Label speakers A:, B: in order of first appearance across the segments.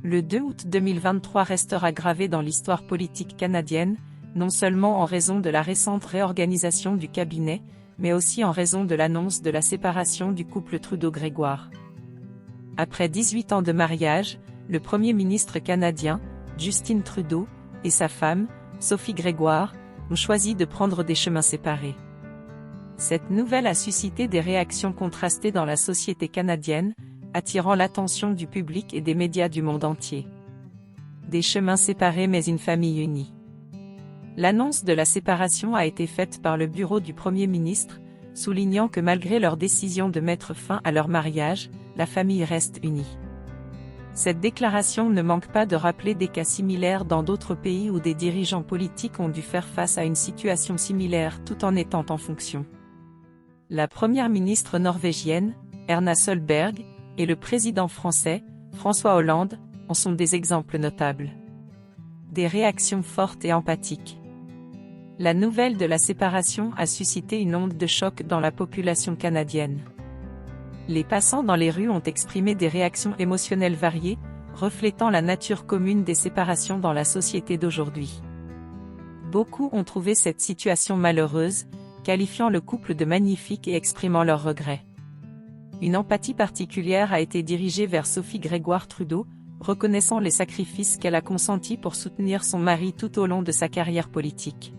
A: Le 2 août 2023 restera gravé dans l'histoire politique canadienne, non seulement en raison de la récente réorganisation du cabinet, mais aussi en raison de l'annonce de la séparation du couple Trudeau-Grégoire. Après 18 ans de mariage, le Premier ministre canadien, Justin Trudeau, et sa femme, Sophie Grégoire, ont choisi de prendre des chemins séparés. Cette nouvelle a suscité des réactions contrastées dans la société canadienne, attirant l'attention du public et des médias du monde entier. Des chemins séparés mais une famille unie. L'annonce de la séparation a été faite par le bureau du Premier ministre, soulignant que malgré leur décision de mettre fin à leur mariage, la famille reste unie. Cette déclaration ne manque pas de rappeler des cas similaires dans d'autres pays où des dirigeants politiques ont dû faire face à une situation similaire tout en étant en fonction. La première ministre norvégienne, Erna Solberg, et le président français, François Hollande, en sont des exemples notables. Des réactions fortes et empathiques. La nouvelle de la séparation a suscité une onde de choc dans la population canadienne. Les passants dans les rues ont exprimé des réactions émotionnelles variées, reflétant la nature commune des séparations dans la société d'aujourd'hui. Beaucoup ont trouvé cette situation malheureuse, qualifiant le couple de magnifique et exprimant leurs regrets. Une empathie particulière a été dirigée vers Sophie Grégoire Trudeau, reconnaissant les sacrifices qu'elle a consentis pour soutenir son mari tout au long de sa carrière politique.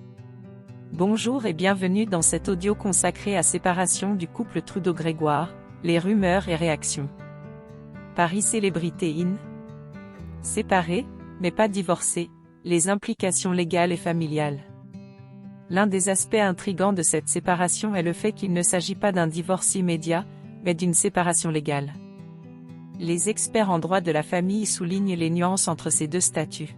A: Bonjour et bienvenue dans cet audio consacré à séparation du couple Trudeau-Grégoire, les rumeurs et réactions. Paris Célébrité In. Séparés, mais pas divorcés, les implications légales et familiales. L'un des aspects intrigants de cette séparation est le fait qu'il ne s'agit pas d'un divorce immédiat, mais d'une séparation légale. Les experts en droit de la famille soulignent les nuances entre ces deux statuts.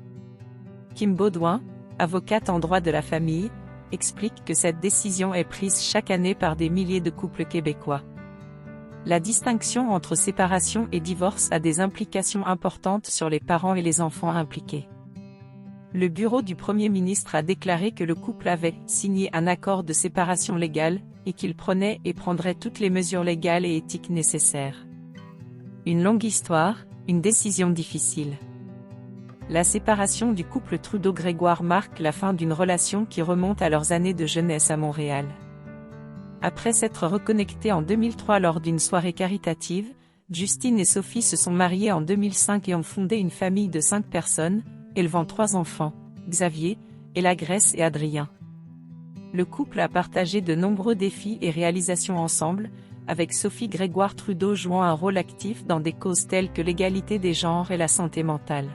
A: Kim Baudouin, avocate en droit de la famille, explique que cette décision est prise chaque année par des milliers de couples québécois. La distinction entre séparation et divorce a des implications importantes sur les parents et les enfants impliqués. Le bureau du Premier ministre a déclaré que le couple avait signé un accord de séparation légale, et qu'il prenait et prendrait toutes les mesures légales et éthiques nécessaires. Une longue histoire, une décision difficile. La séparation du couple Trudeau-Grégoire marque la fin d'une relation qui remonte à leurs années de jeunesse à Montréal. Après s'être reconnectés en 2003 lors d'une soirée caritative, Justine et Sophie se sont mariés en 2005 et ont fondé une famille de 5 personnes, élevant 3 enfants, Xavier, Ella Grèce et Adrien. Le couple a partagé de nombreux défis et réalisations ensemble, avec Sophie Grégoire Trudeau jouant un rôle actif dans des causes telles que l'égalité des genres et la santé mentale.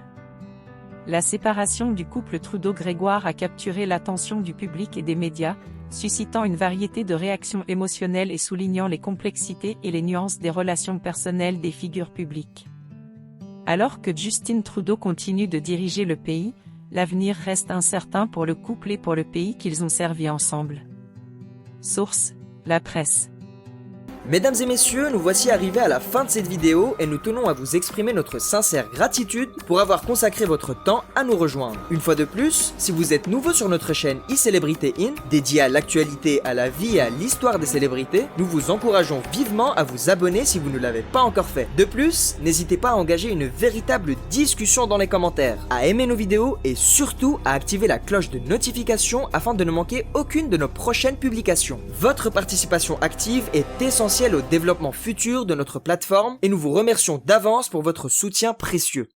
A: La séparation du couple Trudeau-Grégoire a capturé l'attention du public et des médias, suscitant une variété de réactions émotionnelles et soulignant les complexités et les nuances des relations personnelles des figures publiques. Alors que Justin Trudeau continue de diriger le pays, l'avenir reste incertain pour le couple et pour le pays qu'ils ont servi ensemble. Source: La Presse.
B: Mesdames et messieurs, nous voici arrivés à la fin de cette vidéo et nous tenons à vous exprimer notre sincère gratitude pour avoir consacré votre temps à nous rejoindre. Une fois de plus, si vous êtes nouveau sur notre chaîne e-Célébrité In, dédiée à l'actualité, à la vie et à l'histoire des célébrités, nous vous encourageons vivement à vous abonner si vous ne l'avez pas encore fait. De plus, n'hésitez pas à engager une véritable discussion dans les commentaires, à aimer nos vidéos et surtout à activer la cloche de notification afin de ne manquer aucune de nos prochaines publications. Votre participation active est essentielle au développement futur de notre plateforme et nous vous remercions d'avance pour votre soutien précieux.